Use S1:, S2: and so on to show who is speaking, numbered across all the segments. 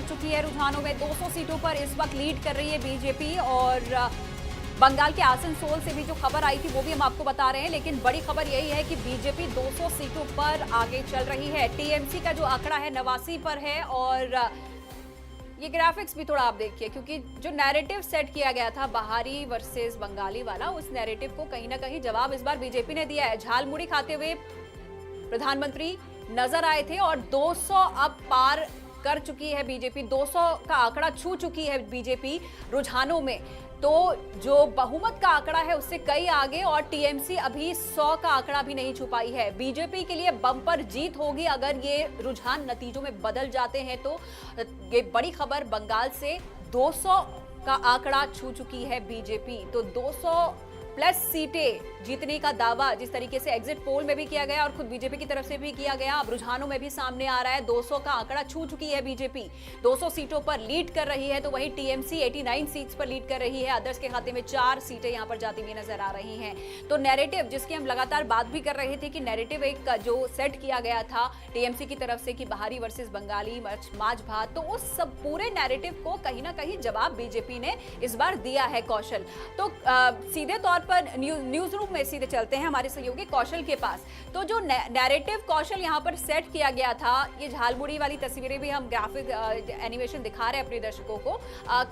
S1: कर चुकी है रुझानों में। 200 सीटों पर इस वक्त लीड कर रही है बीजेपी। और बंगाल के आसनसोल से भी जो खबर आई थी वो भी हम आपको बता रहे हैं, लेकिन बड़ी खबर यही है कि बीजेपी 200 सीटों पर आगे चल रही है। टीएमसी का जो आंकड़ा है 89 पर है। और ये ग्राफिक्स भी थोड़ा आप देखिए, क्योंकि जो नैरेटिव सेट किया गया था बाहरी वर्सेस बंगाली वाला, उस नैरेटिव को कहीं ना कहीं जवाब इस बार बीजेपी ने दिया है। झालमुड़ी खाते हुए प्रधानमंत्री नजर आए थे और 200 अब पार कर चुकी है बीजेपी। 200 का आंकड़ा छू चुकी है बीजेपी रुझानों में। तो जो बहुमत का आंकड़ा है उससे कई आगे, और टीएमसी अभी 100 का आंकड़ा भी नहीं छू पाई है। बीजेपी के लिए बम्पर जीत होगी अगर ये रुझान नतीजों में बदल जाते हैं तो। ये बड़ी खबर बंगाल से, 200 का आंकड़ा छू चुकी है बीजेपी। तो 200 प्लस सीटें जीतने का दावा जिस तरीके से एग्जिट पोल में भी किया गया और खुद बीजेपी की तरफ से भी किया गया, अब रुझानों में भी सामने आ रहा है। 200 का आंकड़ा छू चुकी है बीजेपी, 200 सीटों पर लीड कर रही है। तो वहीं टीएमसी 89 सीट्स पर लीड कर रही है। अदर्स के खाते में 4 सीटें यहां पर जाती हुई नजर आ रही हैं। तो नैरेटिव जिसकी हम लगातार बात भी कर रहे थे कि नैरेटिव एक जो सेट किया गया था टीएमसी की तरफ से कि बाहरी वर्सेस बंगाली, माछ भात, तो उस सब पूरे नैरेटिव को कहीं ना कहीं जवाब बीजेपी ने इस बार दिया है। कौशल, तो सीधे तौर पर न्यूज रूम में सीधे चलते हैं हमारे सहयोगी कौशल के पास। तो जो नैरेटिव कौशल यहाँ पर सेट किया गया था, ये झालमुड़ी वाली तस्वीरें भी हम ग्राफिक एनिमेशन दिखा रहे हैं अपने दर्शकों को।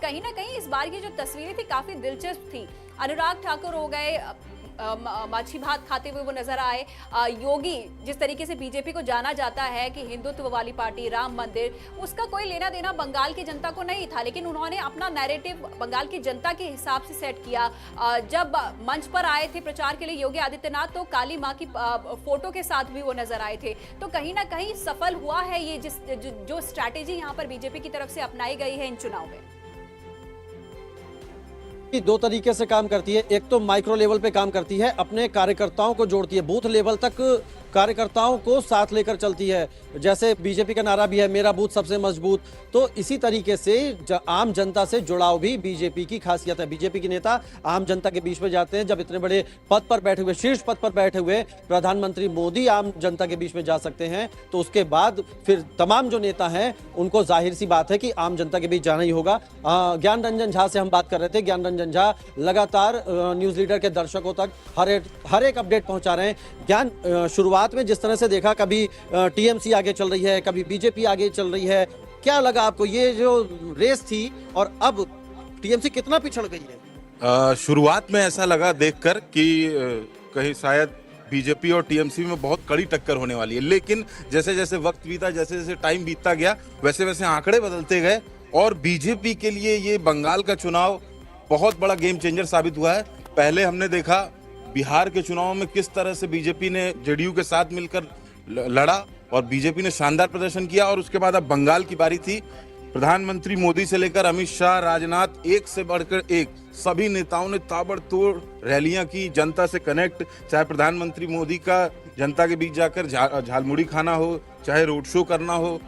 S1: कहीं ना कहीं इस बार की जो तस्वीरें थी काफी दिलचस्प थी। अनुराग ठाकुर हो गए, माछी भात खाते हुए वो नजर आए। योगी, जिस तरीके से बीजेपी को जाना जाता है कि हिंदुत्व वाली पार्टी, राम मंदिर, उसका कोई लेना देना बंगाल की जनता को नहीं था, लेकिन उन्होंने अपना नैरेटिव बंगाल की जनता के हिसाब से सेट किया। जब मंच पर आए थे प्रचार के लिए योगी आदित्यनाथ, तो काली माँ की फोटो के साथ भी वो नजर आए थे। तो कहीं ना कहीं सफल हुआ है ये जो स्ट्रैटेजी यहाँ पर बीजेपी की तरफ से अपनाई गई है इन चुनाव में।
S2: दो तरीके से काम करती है। एक तो माइक्रो लेवल पे काम करती है, अपने कार्यकर्ताओं को जोड़ती है, बूथ लेवल तक कार्यकर्ताओं को साथ लेकर चलती है। जैसे बीजेपी का नारा भी है, मेरा बूथ सबसे मजबूत। तो इसी तरीके से आम जनता से जुड़ाव भी बीजेपी की खासियत है। बीजेपी के नेता आम जनता के बीच में जाते हैं। जब इतने बड़े पद पर बैठे हुए, शीर्ष पद पर बैठे हुए प्रधानमंत्री मोदी आम जनता के बीच में जा सकते हैं, तो उसके बाद फिर तमाम जो नेता हैं उनको जाहिर सी बात है कि आम जनता के बीच जाना ही होगा। ज्ञान रंजन झा से हम बात कर रहे थे। ज्ञान रंजन झा लगातार न्यूज लीडर के दर्शकों तक हर एक अपडेट पहुंचा रहे हैं। ज्ञान, शुरुआत में जिस तरह से देखा, कभी टीएमसी आगे चल रही है, कभी बीजेपी आगे चल रही है, क्या लगा आपको ये जो रेस थी और अब टीएमसी कितना पिछड़ गई है?
S3: शुरुआत में ऐसा लगा देखकर कि कहीं शायद बीजेपी और टीएमसी में बहुत कड़ी टक्कर होने वाली है, लेकिन जैसे जैसे वक्त बीता, जैसे जैसे टाइम बीतता गया, वैसे वैसे आंकड़े बदलते गए और बीजेपी के लिए ये बंगाल का चुनाव बहुत बड़ा गेम चेंजर साबित हुआ है। पहले हमने देखा बिहार के चुनाव में किस तरह से बीजेपी ने जेडीयू के साथ मिलकर लड़ा और बीजेपी ने शानदार प्रदर्शन किया, और उसके बाद अब बंगाल की बारी थी। प्रधानमंत्री मोदी से लेकर अमित शाह, राजनाथ, एक से बढ़कर एक सभी नेताओं ने ताबड़तोड़ रैलियां की, जनता से कनेक्ट, चाहे प्रधानमंत्री मोदी का जनता के बीच जाकर झालमुड़ी खाना हो, चाहे रोड शो करना हो,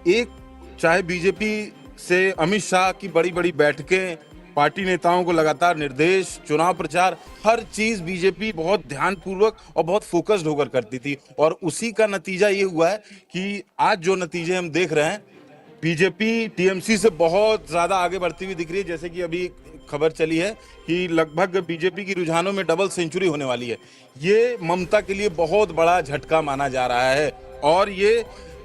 S3: चाहे बीजेपी से अमित शाह की बड़ी बड़ी बैठकें, पार्टी नेताओं को लगातार निर्देश, चुनाव प्रचार, हर चीज बीजेपी बहुत ध्यानपूर्वक और बहुत फोकस्ड होकर करती थी। और उसी का नतीजा ये हुआ है कि आज जो नतीजे हम देख रहे हैं, बीजेपी टीएमसी से बहुत ज्यादा आगे बढ़ती हुई दिख रही है। जैसे कि अभी खबर चली है कि लगभग बीजेपी की रुझानों में डबल सेंचुरी होने वाली है। ये ममता के लिए बहुत बड़ा झटका माना जा रहा है। और ये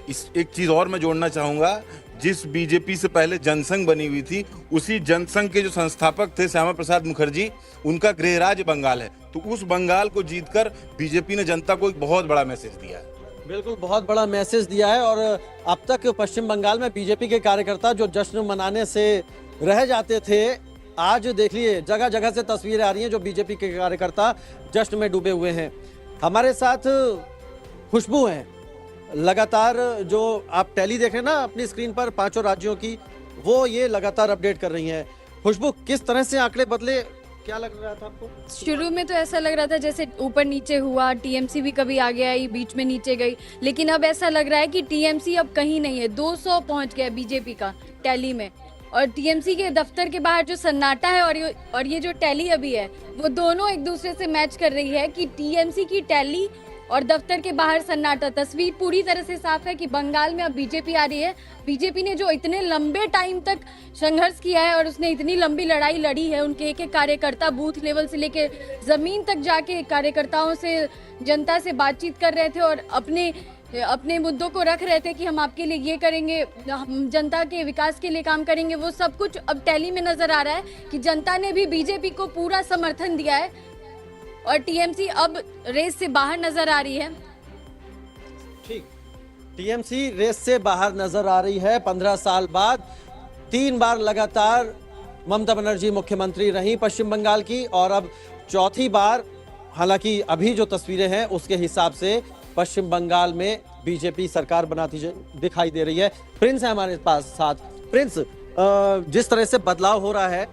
S3: एक चीज और मैं जोड़ना चाहूंगा, जिस बीजेपी से पहले जनसंघ बनी हुई थी, उसी जनसंघ के जो संस्थापक थे श्यामा प्रसाद मुखर्जी, उनका गृह राज्य बंगाल है। तो उस बंगाल को जीतकर बीजेपी ने जनता को एक बहुत बड़ा मैसेज दिया है।
S2: बिल्कुल, बहुत बड़ा मैसेज दिया है। और अब तक पश्चिम बंगाल में बीजेपी के कार्यकर्ता जो जश्न मनाने से रह जाते थे, आज देख लिए जगह जगह से तस्वीरें आ रही हैं जो बीजेपी के कार्यकर्ता जश्न में डूबे हुए हैं। हमारे साथ खुशबू हैं, लगातार जो आप टैली देख रहे हैं ना अपनी स्क्रीन पर पांचों राज्यों की, वो ये लगातार अपडेट कर रही हैं। खुशबू, किस तरह से आंकड़े बदले, क्या लग रहा था आपको?
S4: शुरू में तो ऐसा लग रहा था जैसे ऊपर नीचे हुआ, टीएमसी भी कभी आगे आई, बीच में नीचे गई, लेकिन अब ऐसा लग रहा है कि टीएमसी अब कहीं नहीं है। 200 पहुंच गया बीजेपी का टैली में, और टीएमसी के दफ्तर के बाहर जो सन्नाटा है और ये जो टैली अभी है, वो दोनों एक दूसरे से मैच कर रही है कि टीएमसी की टैली और दफ्तर के बाहर सन्नाटा। तस्वीर पूरी तरह से साफ है कि बंगाल में अब बीजेपी आ रही है। बीजेपी ने जो इतने लंबे टाइम तक संघर्ष किया है और उसने इतनी लंबी लड़ाई लड़ी है, उनके एक एक कार्यकर्ता बूथ लेवल से लेके जमीन तक जाके कार्यकर्ताओं से, जनता से बातचीत कर रहे थे और अपने मुद्दों को रख रहे थे कि हम आपके लिए ये करेंगे, हम जनता के विकास के लिए काम करेंगे। वो सब कुछ अब टैली में नजर आ रहा है कि जनता ने भी बीजेपी को पूरा समर्थन दिया है और टीएमसी अब रेस से बाहर नजर आ रही है।
S2: ठीक, टीएमसी रेस से बाहर नजर आ रही है। 15 साल बाद 3 बार लगातार ममता बनर्जी मुख्यमंत्री रही पश्चिम बंगाल की, और अब चौथी बार, हालांकि अभी जो तस्वीरें हैं उसके हिसाब से पश्चिम बंगाल में बीजेपी सरकार बनाती दिखाई दे रही है। प्रिंस है हमारे पास साथ। प्रिंस, जिस तरह से बदलाव हो रहा है,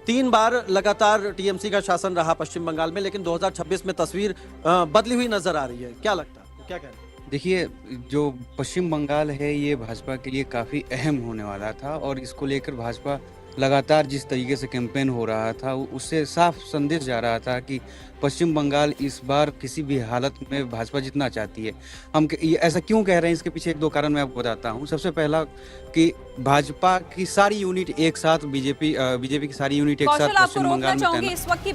S2: 3 बार लगातार टीएमसी का शासन रहा पश्चिम बंगाल में, लेकिन 2026 में तस्वीर बदली हुई नजर आ रही है। क्या लगता है, क्या कहना है?
S5: देखिए, जो पश्चिम बंगाल है ये भाजपा के लिए काफ़ी अहम होने वाला था और इसको लेकर भाजपा लगातार जिस तरीके से कैंपेन हो रहा था उससे साफ संदेश जा रहा था कि पश्चिम बंगाल इस बार किसी भी हालत में भाजपा जीतना चाहती है। हम ये ऐसा क्यों कह रहे हैं, इसके पीछे 1-2 कारण मैं आपको बताता हूँ। सबसे पहला कि भाजपा की सारी यूनिट एक साथ, बीजेपी की सारी यूनिट एक साथ
S1: कौशल, आपको
S5: पश्चिम
S1: रोकना
S5: बंगाल में
S1: चाहूंगी
S5: तैनात।
S1: इस वक्त की